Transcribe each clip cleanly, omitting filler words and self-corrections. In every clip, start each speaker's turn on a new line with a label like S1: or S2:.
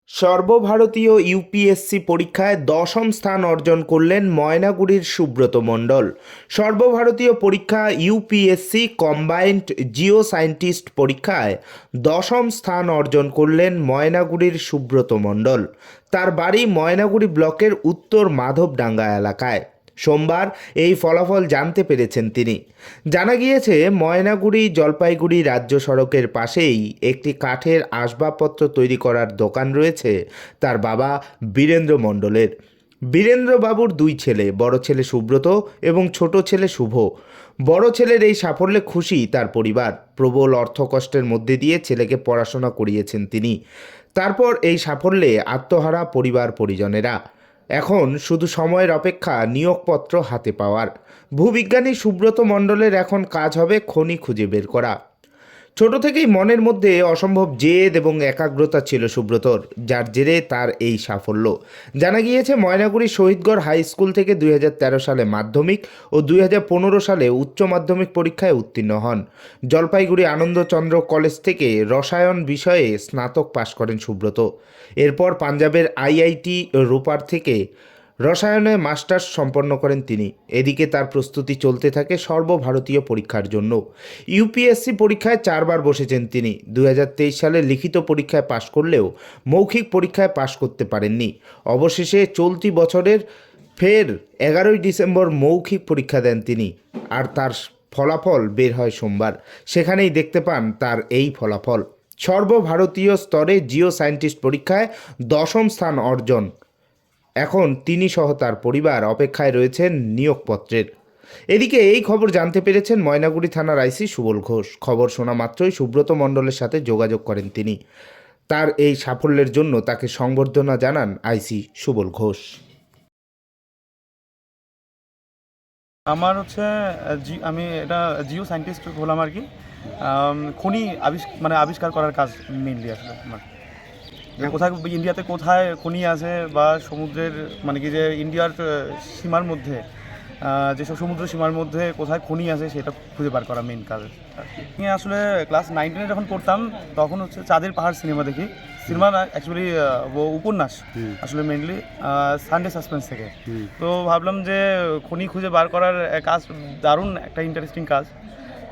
S1: সর্বভারতীয় ইউপিএসসি পরীক্ষায় দশম স্থান অর্জন করলেন ময়নাগুড়ির সুব্রত মণ্ডল। সর্বভারতীয় পরীক্ষা ইউপিএসসি কম্বাইন্ড জিও সায়েন্টিস্ট পরীক্ষায় দশম স্থান অর্জন করলেন ময়নাগুড়ির সুব্রত মণ্ডল। তার বাড়ি ময়নাগুড়ি ব্লকের উত্তর মাধবডাঙ্গা এলাকায়। সোমবার এই ফলাফল জানতে পেরেছেন তিনি। জানা গিয়েছে, ময়নাগুড়ি জলপাইগুড়ি রাজ্য সড়কের পাশেই একটি কাঠের আসবাবপত্র তৈরি করার দোকান রয়েছে তার বাবা বীরেন্দ্র মণ্ডলের। বীরেন্দ্রবাবুর দুই ছেলে, বড় ছেলে সুব্রত এবং ছোট ছেলে শুভ। বড় ছেলের এই সাফল্যে খুশি তার পরিবার। প্রবল অর্থকষ্টের মধ্যে দিয়ে ছেলেকে পড়াশোনা করিয়েছেন তিনি। তারপর এই সাফল্যে আত্মহারা পরিবার পরিজনেরা। এখন শুধু সময়ের অপেক্ষা নিয়োগপত্র হাতে পাওয়ার। ভূবিজ্ঞানী সুব্রত মণ্ডলের এখন কাজ হবে খনি খুঁজে বের করা। ছোট থেকেই মনের মধ্যে অসম্ভব জেদ এবং একাগ্রতা ছিল সুব্রতর, যার জেরে তার এই সাফল্য। জানা গিয়েছে, ময়নাগুড়ি শহীদগড় হাই স্কুল থেকে 2013 সালে মাধ্যমিক ও 2015 সালে উচ্চ মাধ্যমিক পরীক্ষায় উত্তীর্ণ হন। জলপাইগুড়ি আনন্দচন্দ্র কলেজ থেকে রসায়ন বিষয়ে স্নাতক পাশ করেন সুব্রত। এরপর পাঞ্জাবের আইআইটি রোপার থেকে রসায়নে মাস্টার্স সম্পন্ন করেন তিনি। এদিকে তার প্রস্তুতি চলতে থাকে সর্বভারতীয় পরীক্ষার জন্য। ইউপিএসসি পরীক্ষায় 4বার বসেছেন তিনি। 2023 সালে লিখিত পরীক্ষায় পাশ করলেও মৌখিক পরীক্ষায় পাশ করতে পারেননি। অবশেষে চলতি বছরের ফের 11ই ডিসেম্বর মৌখিক পরীক্ষা দেন তিনি। আর তার ফলাফল বের হয় সোমবার। সেখানেই দেখতে পান তার এই ফলাফল। সর্বভারতীয় স্তরে জিও সায়েন্টিস্ট পরীক্ষায় দশম স্থান অর্জন। এখন তিনি সহ তার পরিবার অপেক্ষায় রয়েছেন নিয়োগপত্রের। এদিকে এই খবর জানতে পেরেছেন ময়নাগুড়ি থানার আইসি সুবল ঘোষ। খবর শোনা মাত্রই সুব্রত মণ্ডলের সাথে যোগাযোগ করেন তিনি। তার এই সাফল্যের জন্য তাকে সংবর্ধনা জানান আইসি সুবল ঘোষ।
S2: আমার হচ্ছে আমি এটা জিও সায়েন্টিস্ট হলাম আর কি। খনি আবিষ্কার করার কাজ মেইনলি আসলে আমার। কোথায় ইন্ডিয়াতে কোথায় খনি আছে বা সমুদ্রের যে ইন্ডিয়ার সীমার মধ্যে যেসব সমুদ্র সীমার মধ্যে কোথায় খনি আছে সেটা খুঁজে বার করা মেইন কাজ। আসলে ক্লাস 9-10 যখন পড়তাম তখন হচ্ছে চাঁদের পাহাড় সিনেমা দেখি। সিনেমা অ্যাকচুয়ালি উপন্যাস আসলে মেইনলি সানডে সাসপেন্স থেকে। তো ভাবলাম যে খনি খুঁজে বার করার কাজ দারুণ একটা ইন্টারেস্টিং কাজ।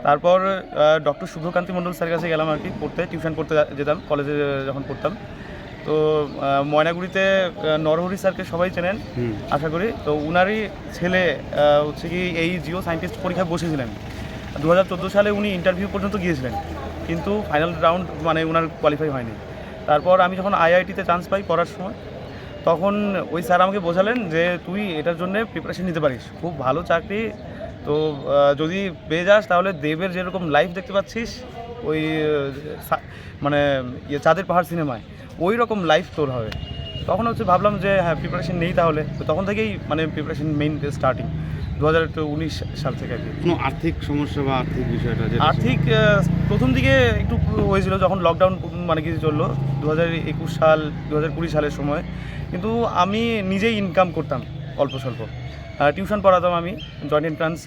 S2: তারপর ডক্টর শুভকান্তি মণ্ডল স্যারের কাছে গেলাম আর কি, টিউশন পড়তে যেতাম কলেজে যখন পড়তাম। তো ময়নাগুড়িতে নরহরি স্যারকে সবাই চেনেন আশা করি। তো উনারই ছেলে হচ্ছে কি এই জিও সায়েন্টিস্ট পরীক্ষায় বসেছিলেন। 2014 সালে উনি ইন্টারভিউ পর্যন্ত গিয়েছিলেন, কিন্তু ফাইনাল রাউন্ড উনার কোয়ালিফাই হয়নি। তারপর আমি যখন আইআইটিতে চান্স পাই পড়ার সময়, তখন ওই স্যার আমাকে বোঝালেন যে তুই এটার জন্য প্রিপারেশন নিতে পারিস, খুব ভালো চাকরি। তো যদি পেয়ে যাস তাহলে দেবের যেরকম লাইফ দেখতে পাচ্ছিস ওই চাঁদের পাহাড় সিনেমায়, ওই রকম লাইফ তোর হবে। তখন হচ্ছে ভাবলাম যে হ্যাঁ প্রিপারেশন নেই তাহলে। তো তখন থেকেই প্রিপারেশন মেইন স্টার্টিং 2019 সাল থেকে আর কি।
S3: কোনো আর্থিক সমস্যা বা আর্থিক বিষয়টা
S2: আর্থিক প্রথম দিকে একটু হয়েছিল যখন লকডাউন চললো 2021 সাল 2020 সালের সময়। কিন্তু আমি নিজেই ইনকাম করতাম অল্প স্বল্প, টিউশন পড়াতাম আমি জয়েন্ট এন্ট্রান্স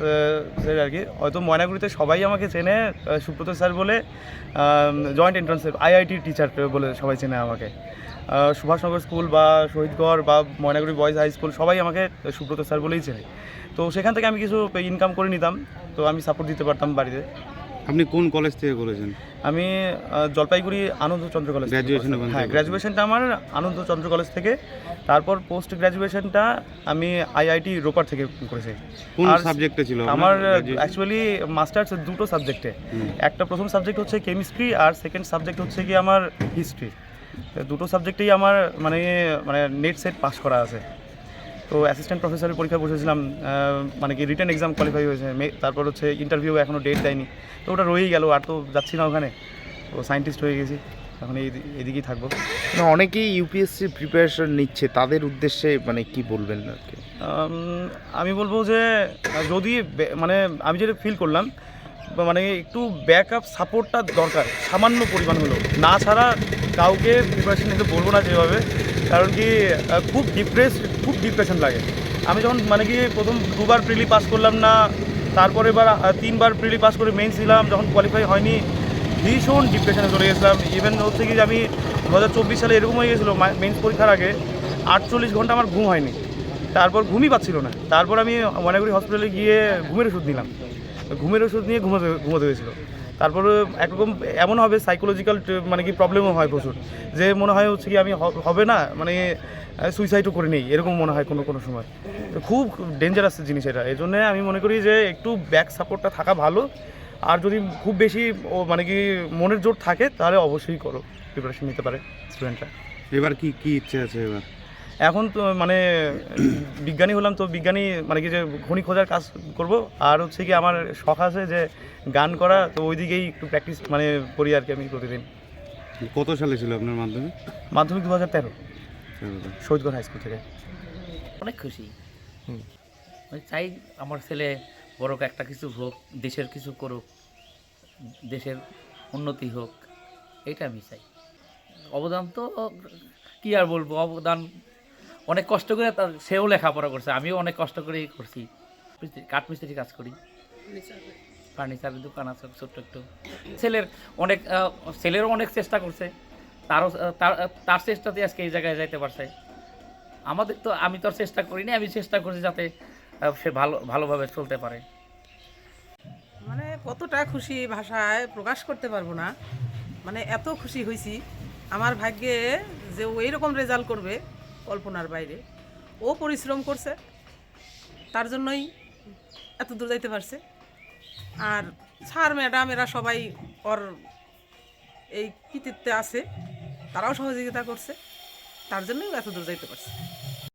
S2: আর কি। হয়তো ময়নাগুড়িতে সবাই আমাকে চেনে সুব্রত স্যার বলে, জয়েন্ট এন্ট্রান্সের আইআইটির টিচার বলে সবাই চেনে আমাকে। সুভাষনগর স্কুল বা শহীদগড় বা ময়নাগুড়ি বয়েজ হাই স্কুল সবাই আমাকে সুব্রত স্যার বলেই চেনে। তো সেখান থেকে আমি কিছু ইনকাম করে নিতাম, তো আমি সাপোর্ট দিতে পারতাম বাড়িতে।
S3: আপনি কোন কলেজ থেকে করেছেন?
S2: আমি জলপাইগুড়ি আনন্দচন্দ্র কলেজ। হ্যাঁ, গ্র্যাজুয়েশনটা আমার আনন্দচন্দ্র কলেজ থেকে। তারপর পোস্ট গ্র্যাজুয়েশনটা আমি আইআইটি রোপার থেকে করেছি।
S3: কোন সাবজেক্টে ছিল
S2: আমার? অ্যাকচুয়ালি মাস্টার্স দুটো সাবজেক্টে। একটা প্রথম সাবজেক্ট হচ্ছে কেমিস্ট্রি, আর সেকেন্ড সাবজেক্ট হচ্ছে কি আমার হিস্ট্রি। দুটো সাবজেক্টেই আমার নেট সেট পাস করা আছে। তো অ্যাসিস্ট্যান্ট প্রফেসরের পরীক্ষা বসেছিলাম, রিটেন এক্সাম কোয়ালিফাই হয়েছে। তারপর হচ্ছে ইন্টারভিউ এখনও ডেট দেয়নি, তো ওটা রয়েই গেল, আর তো যাচ্ছি না ওখানে। তো সায়েন্টিস্ট হয়ে গেছি, এখন এদিকেই থাকবো।
S1: অনেকেই ইউপিএসসি প্রিপারেশন নিচ্ছে, তাদের উদ্দেশ্যে কি বলবেন আর কি?
S2: আমি বলবো যে যদি আমি যেটা ফিল করলাম একটু ব্যাকআপ সাপোর্টটা দরকার, সামান্য পরিমাণ হলো না ছাড়া কাউকে প্রিপারেশন নিতে বলবো না যেভাবে। কারণ কি খুব ডিপ্রেশন লাগে। আমি যখন প্রথম 2বার প্রিলি পাস করলাম না, তারপরে এবার 3বার প্রিলি পাস করে মেইনস দিলাম, যখন কোয়ালিফাই হয়নি ভীষণ ডিপ্রেশনে চলে গেছিলাম। ইভেন হচ্ছে কি যে আমি 2024 সালে এরকম হয়ে গেছিলো, মেন্স পরীক্ষার আগে 48 ঘন্টা আমার ঘুম হয়নি, তারপর ঘুমই পাচ্ছিল না। তারপর আমি ময়নাগুড়ি হসপিটালে গিয়ে ঘুমের ওষুধ নিলাম, ঘুমের ওষুধ নিয়ে ঘুমোতে হয়েছিল। তারপরে একরকম এমন হবে সাইকোলজিক্যাল মানে কি প্রবলেমও হয় প্রচুর, যে মনে হয় হচ্ছে কি আমি হবে না, মানে সুইসাইডও করে নেই, এরকম মনে হয় কোনো কোনো সময়। তো খুব ডেঞ্জারাস জিনিস এটা। এই জন্যে আমি মনে করি যে একটু ব্যাক সাপোর্টটা থাকা ভালো। আর যদি খুব বেশি মানে কি মনের জোর থাকে তাহলে অবশ্যই করো, প্রিপারেশন নিতে পারে স্টুডেন্টরা।
S3: এবার কি কি ইচ্ছে আছে এবার?
S2: এখন তো মানে বিজ্ঞানী হলাম, তো বিজ্ঞানী মানে কি যে খনি খোঁজার কাজ করব। আর হচ্ছে কি আমার শখ আছে যে গান করা, তো ওই দিকেই একটু প্র্যাকটিস মানে করি আর কি আমি প্রতিদিন।
S3: কত সালে ছিল আপনার মাধ্যমিক?
S2: মাধ্যমিক 2013 শহীদগঞ্জ হাই স্কুল থেকে।
S4: অনেক খুশি। আমি চাই আমার ছেলে বড় একটা কিছু হোক, দেশের কিছু করুক, দেশের উন্নতি হোক, এটা আমি চাই। অবদান তো কি আর বলবো, অবদান অনেক কষ্ট করে সেও লেখাপড়া করছে, আমিও অনেক কষ্ট করেই করছি। কাঠমিস্ত্রি কাজ করি, ফার্নিচার দোকান আছে ছোট্ট একটু। ছেলেরও অনেক চেষ্টা করছে, তার চেষ্টাতে আজকে এই জায়গায় যাইতে পারছে। আমাদের তো, আমি তো আর চেষ্টা করিনি, আমি চেষ্টা করছি যাতে সে ভালোভাবে চলতে পারে।
S5: মানে কতটা খুশি ভাষায় প্রকাশ করতে পারবো না, মানে এত খুশি হয়েছি। আমার ভাগ্যে যে ও এইরকম রেজাল্ট করবে কল্পনার বাইরে। ও পরিশ্রম করছে, তার জন্যই এত দূর যাইতে পারছে। আর স্যার ম্যাডাম এরা সবাই ওর এই কৃতিত্বে আছে, তারাও সহযোগিতা করছে, তার জন্যই ও এত দূর যাইতে পারছে।